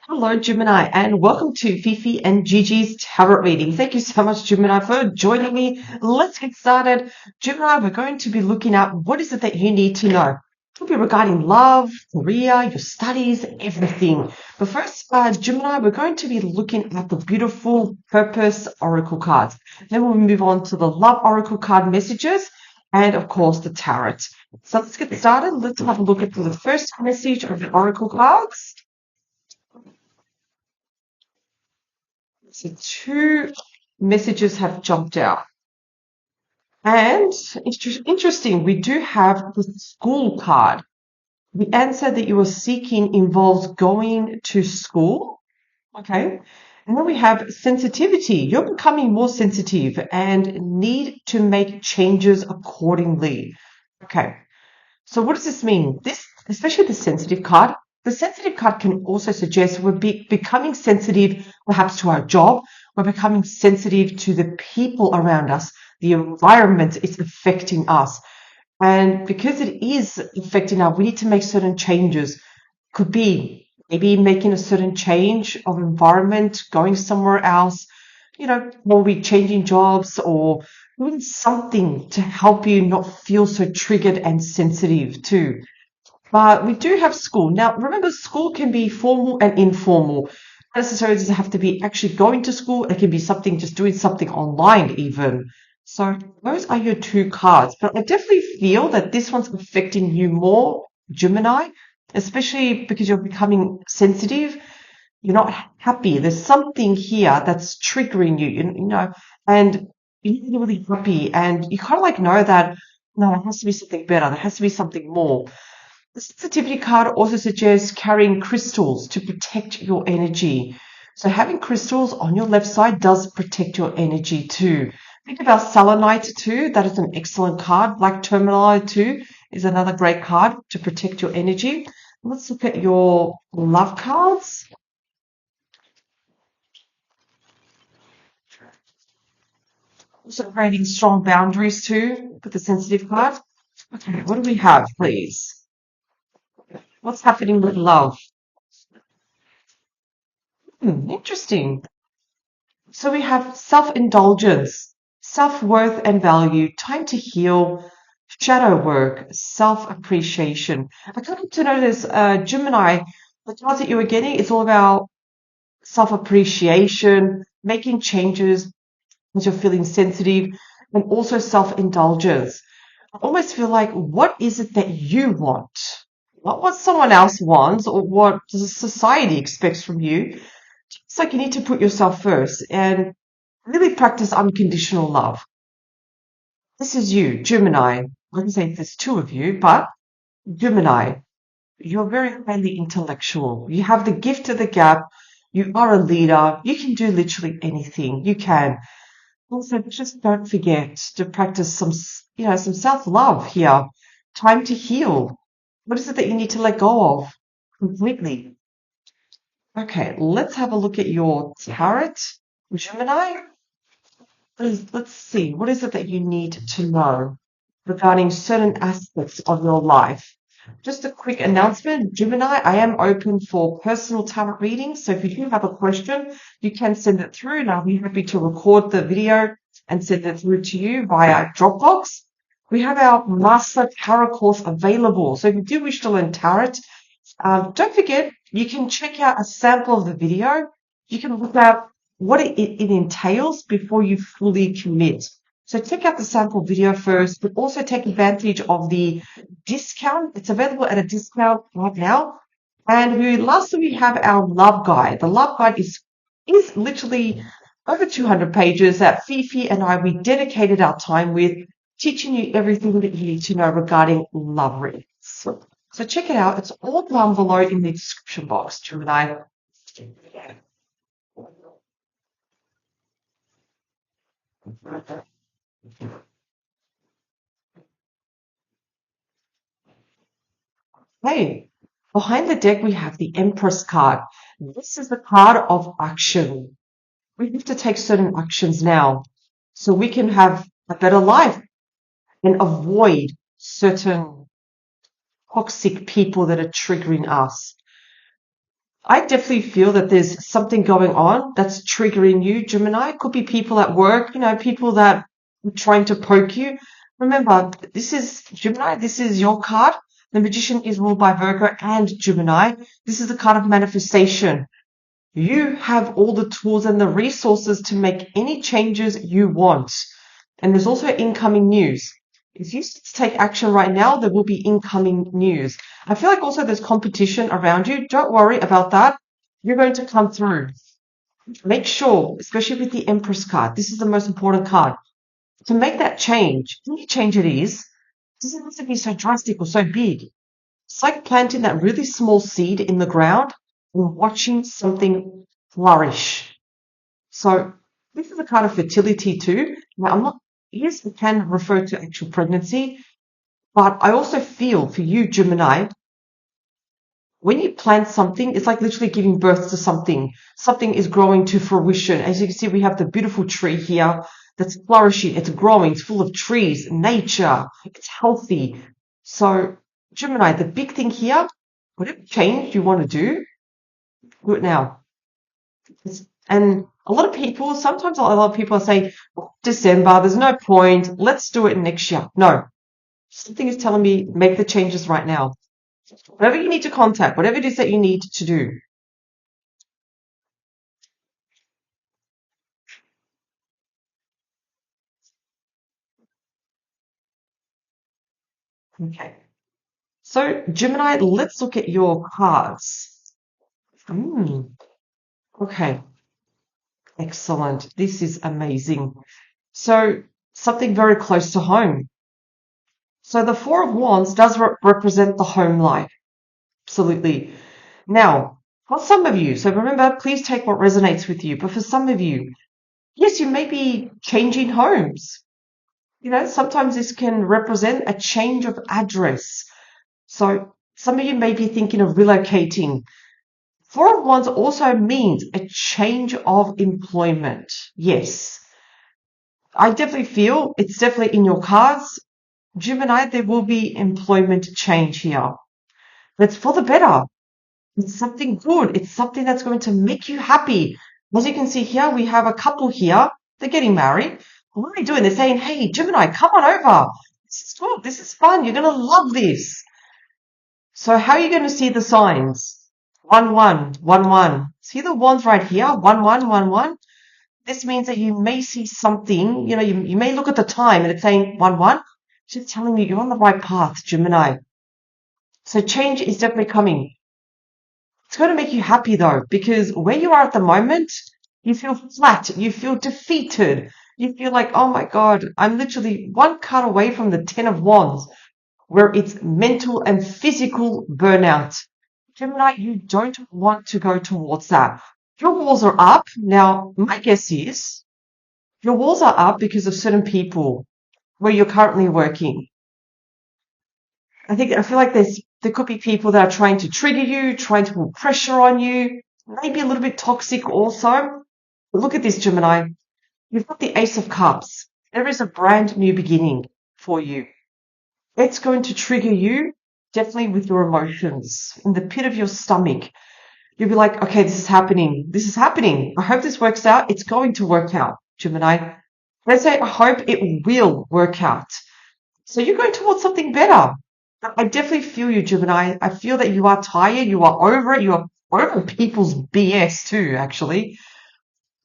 Hello, Gemini, and welcome to Fifi and Gigi's Tarot reading. Thank you so much, Gemini, for joining me. Let's get started. Gemini, we're going to be looking at what is it that you need to know. It will be regarding love, career, your studies, everything. But first, Gemini, we're going to be looking at the beautiful Purpose Oracle cards. Then we'll move on to the Love Oracle card messages and, of course, the Tarot. So let's get started. Let's have a look at the first message of the Oracle cards. So two messages have jumped out. And interesting, we do have the school card. The answer that you are seeking involves going to school. Okay. And then we have sensitivity. You're becoming more sensitive and need to make changes accordingly. Okay. So what does this mean? This, especially the sensitive card can also suggest we're becoming sensitive perhaps to our job. We're becoming sensitive to the people around us. The environment is affecting us. And because it is affecting us, we need to make certain changes. Could be maybe making a certain change of environment, going somewhere else, or we changing jobs or doing something to help you not feel so triggered and sensitive too. But we do have school. Now, remember, school can be formal and informal. Not necessarily does it have to be actually going to school. It can be something, just doing something online even. So those are your two cards. But I definitely feel that this one's affecting you more, Gemini, especially because you're becoming sensitive. You're not happy. There's something here that's triggering you, and you're really happy. And you kind of like know that, no, there has to be something better. There has to be something more. The sensitivity card also suggests carrying crystals to protect your energy. So having crystals on your left side does protect your energy too. Think about selenite too. That is an excellent card. Black tourmaline too is another great card to protect your energy. Let's look at your love cards. Also creating strong boundaries too with the sensitive card. Okay, what do we have, please? What's happening with love? Interesting. So we have self-indulgence, self-worth and value, time to heal, shadow work, self-appreciation. I come to notice, Gemini, the cards that you were getting, it's all about self-appreciation, making changes as you're feeling sensitive, and also self-indulgence. I almost feel like, what is it that you want? Not what someone else wants or what the society expects from you. It's like you need to put yourself first and really practice unconditional love. This is you, Gemini. I can say there's two of you, but Gemini, you're very highly intellectual. You have the gift of the gap. You are a leader. You can do literally anything. You can. Also, just don't forget to practice some self-love here. Time to heal. What is it that you need to let go of completely? Okay, let's have a look at your tarot, Gemini. Let's see. What is it that you need to know regarding certain aspects of your life? Just a quick announcement, Gemini, I am open for personal tarot readings. So if you do have a question, you can send it through and I'll be happy to record the video and send it through to you via Dropbox. We have our Master Tarot course available. So if you do wish to learn tarot, don't forget, you can check out a sample of the video. You can look at what it entails before you fully commit. So check out the sample video first, but also take advantage of the discount. It's available at a discount right now. And lastly, we have our love guide. The love guide is literally over 200 pages that Fifi and we dedicated our time with, teaching you everything that you need to know regarding love readings. So check it out. It's all down below in the description box, Gemini. Hey, behind the deck we have the Empress card. This is the card of action. We have to take certain actions now so we can have a better life and avoid certain toxic people that are triggering us. I definitely feel that there's something going on that's triggering you, Gemini. It could be people at work, people that are trying to poke you. Remember, this is Gemini, this is your card. The Magician is ruled by Virgo and Gemini. This is the card of manifestation. You have all the tools and the resources to make any changes you want. And there's also incoming news. If you take action right now, there will be incoming news. I feel like also there's competition around you. Don't worry about that. You're going to come through. Make sure, especially with the Empress card, this is the most important card, to make that change, any change it is, doesn't have to be so drastic or so big. It's like planting that really small seed in the ground and watching something flourish. So this is a card of fertility too. Now, yes, it can refer to actual pregnancy, but I also feel for you, Gemini, when you plant something, it's like literally giving birth to something. Something is growing to fruition. As you can see, we have the beautiful tree here that's flourishing. It's growing. It's full of trees, nature. It's healthy. So, Gemini, the big thing here, whatever change you want to do it now. And sometimes a lot of people say, December, there's no point. Let's do it next year. No, something is telling me, make the changes right now. Whatever you need to contact, whatever it is that you need to do. Okay. So, Gemini, let's look at your cards. Okay. Excellent. This is amazing. So, something very close to home. So, the Four of Wands does represent the home life. Absolutely. Now, for some of you, so remember, please take what resonates with you. But for some of you, yes, you may be changing homes. Sometimes this can represent a change of address. So some of you may be thinking of relocating. Four of Wands also means a change of employment. Yes, I definitely feel it's definitely in your cards. Gemini, there will be employment change here. But it's for the better. It's something good. It's something that's going to make you happy. As you can see here, we have a couple here. They're getting married. What are they doing? They're saying, hey, Gemini, come on over. This is good. This is fun. You're going to love this. So how are you going to see the signs? 1, 1, 1, 1. See the wands right here? 1, 1, 1, 1. This means that you may see something. You may look at the time and it's saying 1, 1. It's just telling you you're on the right path, Gemini. So change is definitely coming. It's going to make you happy though, because where you are at the moment, you feel flat, you feel defeated, you feel like, oh my God, I'm literally one card away from the 10 of Wands, where it's mental and physical burnout. Gemini, you don't want to go towards that. Your walls are up. Now, my guess is your walls are up because of certain people where you're currently working. I feel like there could be people that are trying to trigger you, trying to put pressure on you, maybe a little bit toxic also. But look at this, Gemini. You've got the Ace of Cups. There is a brand new beginning for you. It's going to trigger you definitely with your emotions in the pit of your stomach. You'll be like, okay, this is happening. This is happening. I hope this works out. It's going to work out, Gemini. Let's say, I hope it will work out. So you're going towards something better. I definitely feel you, Gemini. I feel that you are tired. You are over it. You are over people's BS too, actually.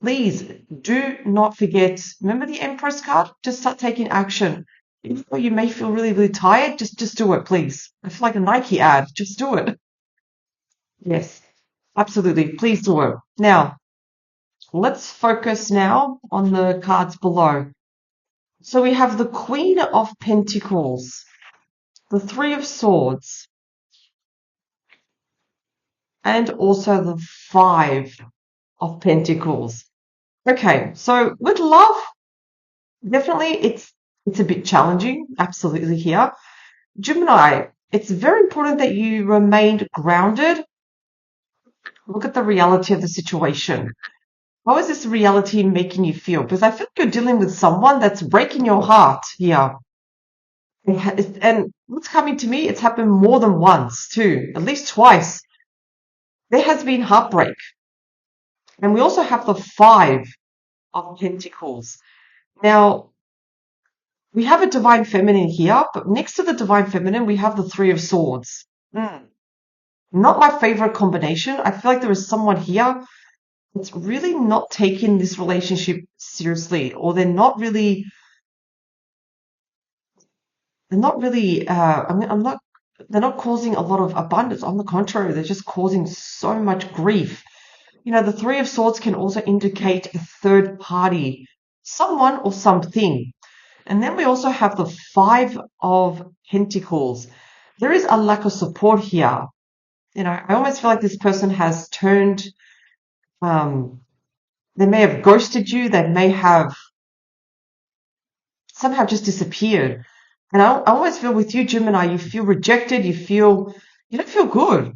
Please do not forget. Remember the Empress card? Just start taking action. Even though you may feel really, really tired, just do it, please. I feel like a Nike ad. Just do it. Yes, absolutely. Please do it. Now, let's focus now on the cards below. So we have the Queen of Pentacles, the Three of Swords, and also the Five of Pentacles. Okay, so with love, definitely it's a bit challenging, absolutely here. Gemini, it's very important that you remain grounded. Look at the reality of the situation. How is this reality making you feel? Because I feel like you're dealing with someone that's breaking your heart here. And what's coming to me, it's happened more than once too, at least twice. there has been heartbreak. And we also have the Five of Pentacles. Now, we have a Divine Feminine here, but next to the Divine Feminine, we have the Three of Swords. Not my favorite combination. I feel like there is someone here that's really not taking this relationship seriously, or they're not really, they're not causing a lot of abundance. On the contrary, they're just causing so much grief. The Three of Swords can also indicate a third party, someone or something. And then we also have the Five of Pentacles. There is a lack of support here. I almost feel like this person has turned, they may have ghosted you. They may have somehow just disappeared. And I always feel with you, Gemini, you feel rejected. You don't feel good.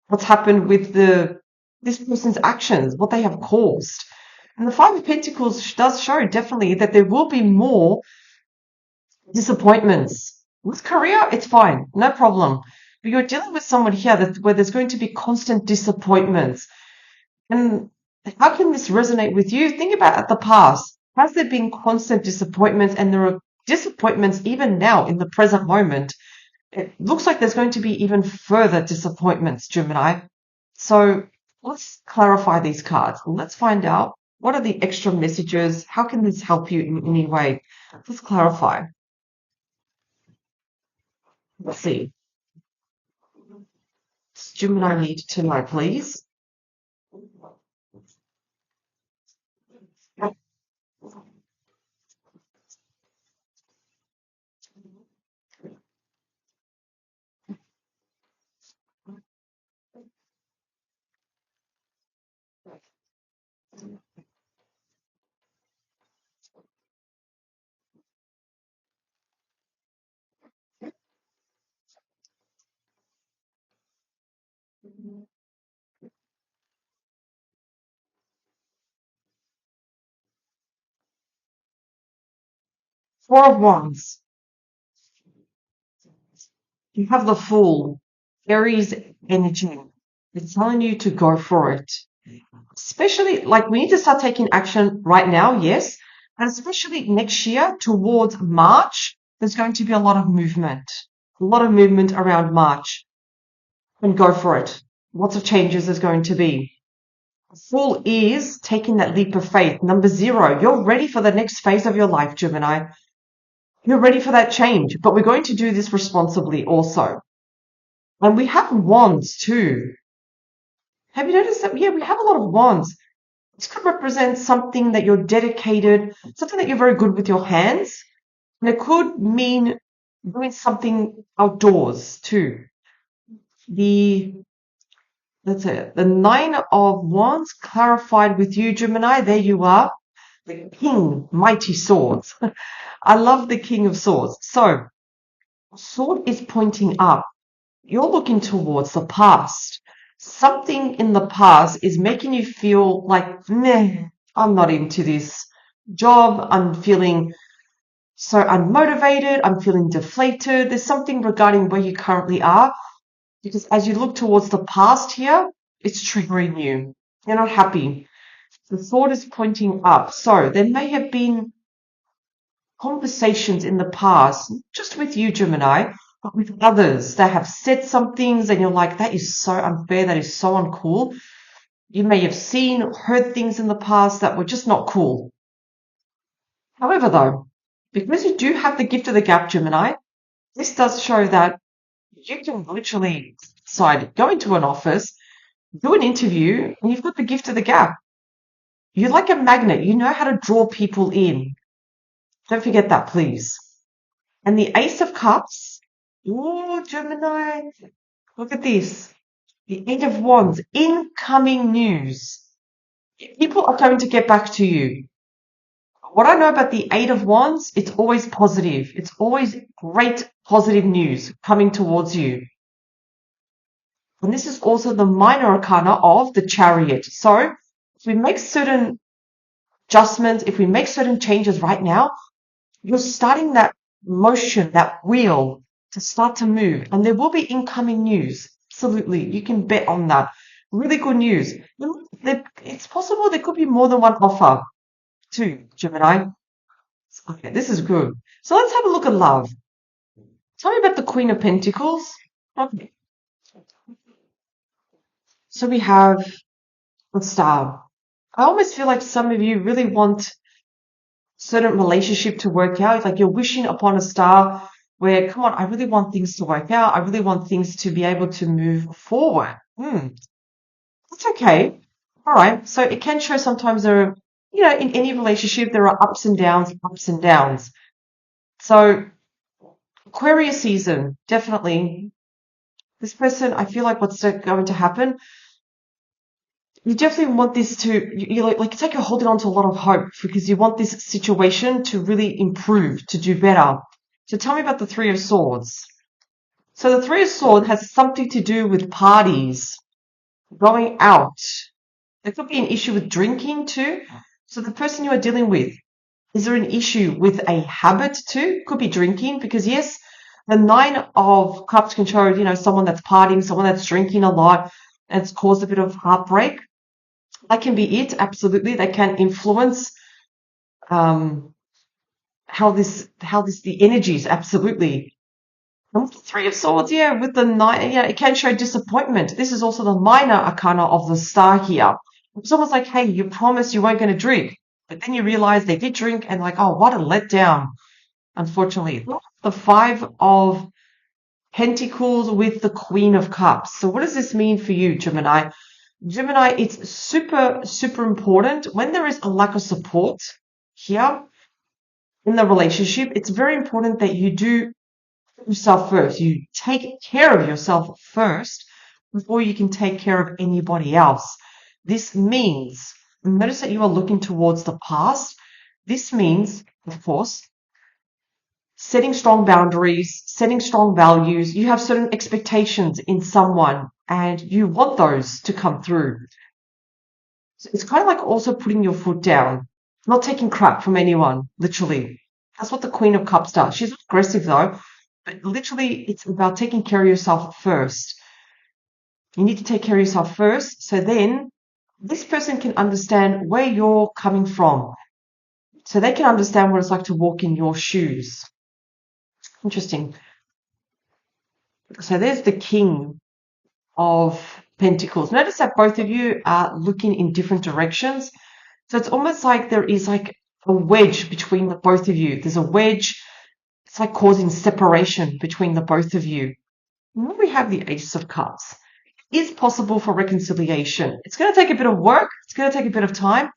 What's happened with this person's actions, what they have caused. And the Five of Pentacles does show definitely that there will be more disappointments. With career, it's fine, no problem. But you're dealing with someone here where there's going to be constant disappointments. And how can this resonate with you? Think about the past. Has there been constant disappointments? And there are disappointments even now in the present moment. It looks like there's going to be even further disappointments, Gemini. So let's clarify these cards. Let's find out what are the extra messages. How can this help you in any way? Let's clarify. Let's see. Gemini need to know, please. Four of Wands. You have the Fool, Aries energy. It's telling you to go for it. Especially, like, we need to start taking action right now, yes. And especially next year towards March, there's going to be a lot of movement. A lot of movement around March. And go for it. Lots of changes there's going to be. Fool is taking that leap of faith. Number 0, you're ready for the next phase of your life, Gemini. You're ready for that change, but we're going to do this responsibly also. And we have Wands too. Have you noticed that? Yeah, we have a lot of Wands. This could represent something that you're dedicated, something that you're very good with your hands. And it could mean doing something outdoors too. That's it. The Nine of Wands clarified with you, Gemini. There you are. The King, Mighty Swords. I love the King of Swords. So, sword is pointing up. You're looking towards the past. Something in the past is making you feel like, meh, I'm not into this job. I'm feeling so unmotivated. I'm feeling deflated. There's something regarding where you currently are. Because as you look towards the past here, it's triggering you. You're not happy. The sword is pointing up. So there may have been conversations in the past, not just with you, Gemini, but with others that have said some things and you're like, that is so unfair. That is so uncool. You may have seen, heard things in the past that were just not cool. However, though, because you do have the gift of the gap, Gemini, this does show that you can literally decide, go into an office, do an interview, and you've got the gift of the gap. You're like a magnet. You know how to draw people in. Don't forget that, please. And the Ace of Cups. Oh, Gemini. Look at this. The Eight of Wands. Incoming news. People are going to get back to you. What I know about the Eight of Wands, it's always positive. It's always great positive news coming towards you. And this is also the minor arcana of the Chariot. So if we make certain adjustments, if we make certain changes right now, you're starting that motion, that wheel to start to move. And there will be incoming news. Absolutely. You can bet on that. Really good news. It's possible there could be more than one offer too, Gemini. Okay, this is good. So let's have a look at love. Tell me about the Queen of Pentacles. Okay. So we have the Star. I almost feel like some of you really want certain relationship to work out. It's like you're wishing upon a star where, come on, I really want things to work out. I really want things to be able to move forward. That's okay. All right. So it can show sometimes there are, in any relationship, there are ups and downs, ups and downs. So Aquarius season, definitely. This person, I feel like what's going to happen, you definitely want this to, like it's like you're holding on to a lot of hope because you want this situation to really improve, to do better. So tell me about the Three of Swords. So the Three of Swords has something to do with parties, going out. There could be an issue with drinking too. So the person you are dealing with, is there an issue with a habit too? Could be drinking because yes, the Nine of Cups can show, someone that's partying, someone that's drinking a lot, and it's caused a bit of heartbreak. That can be it, absolutely. They can influence um, the energies, absolutely. And with the Three of Swords, yeah, with the Nine, it can show disappointment. This is also the minor arcana of the Star here. It's almost like, hey, you promised you weren't going to drink, but then you realize they did drink, and like, oh, what a letdown. Unfortunately, the Five of Pentacles with the Queen of Cups. So what does this mean for you, Gemini? Gemini, it's super, super important when there is a lack of support here in the relationship. It's very important that you do yourself first. You take care of yourself first before you can take care of anybody else. This means, notice that you are looking towards the past. This means, of course, setting strong boundaries, setting strong values. You have certain expectations in someone and you want those to come through. So it's kind of like also putting your foot down, not taking crap from anyone, literally. That's what the Queen of Cups does. She's aggressive though, but literally it's about taking care of yourself first. You need to take care of yourself first. So then this person can understand where you're coming from. So they can understand what it's like to walk in your shoes. Interesting. So there's the King of Pentacles. Notice that both of you are looking in different directions. So it's almost like there is like a wedge between the both of you. There's a wedge. It's like causing separation between the both of you. And then we have the Ace of Cups. It is possible for reconciliation. It's going to take a bit of work. It's going to take a bit of time,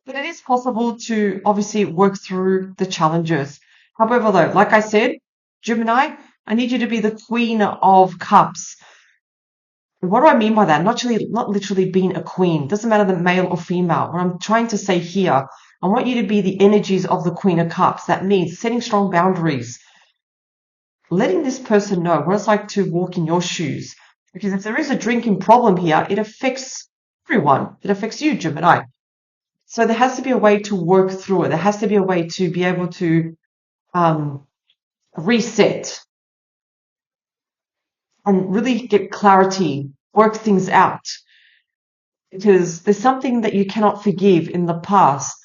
but it is possible to obviously work through the challenges. However, though, like I said, Gemini, I need you to be the Queen of Cups. What do I mean by that? Not literally being a queen. Doesn't matter the male or female. What I'm trying to say here, I want you to be the energies of the Queen of Cups. That means setting strong boundaries, letting this person know what it's like to walk in your shoes. Because if there is a drinking problem here, it affects everyone. It affects you, Gemini. So there has to be a way to work through it. There has to be a way to be able to reset and really get clarity, work things out. Because there's something that you cannot forgive in the past.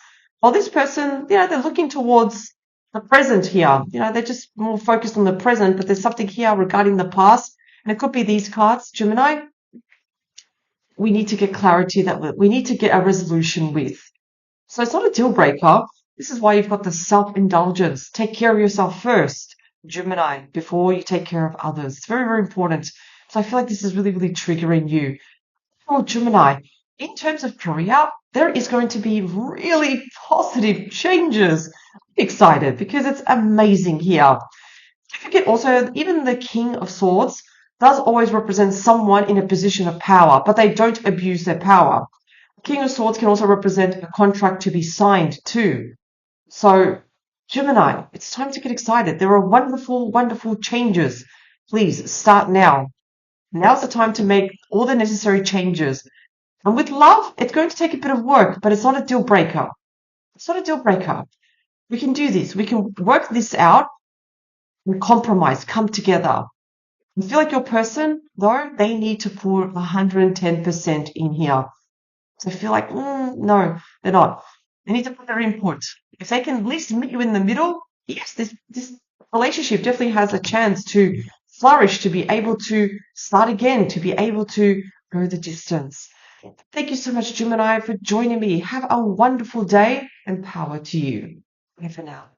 Well, this person, they're looking towards the present here. They're just more focused on the present, but there's something here regarding the past. And it could be these cards, Gemini. We need to get clarity that we need to get a resolution with. So it's not a deal breaker. This is why you've got the self-indulgence. Take care of yourself first, Gemini, before you take care of others. It's very, very important. So I feel like this is really, really triggering you. Oh, Gemini, in terms of career, there is going to be really positive changes. I'm excited because it's amazing here. Don't forget also, even the King of Swords does always represent someone in a position of power, but they don't abuse their power. King of Swords can also represent a contract to be signed too. So, Gemini, it's time to get excited. There are wonderful, wonderful changes. Please start now. Now's the time to make all the necessary changes. And with love, it's going to take a bit of work, but it's not a deal breaker. It's not a deal breaker. We can do this. We can work this out and compromise, come together. I feel like your person, though, they need to pour 110% in here. So I feel like, no, they're not. They need to put their input. If they can at least meet you in the middle, yes, this relationship definitely has a chance to flourish, to be able to start again, to be able to go the distance. Thank you so much, Gemini, for joining me. Have a wonderful day and power to you. Bye for now.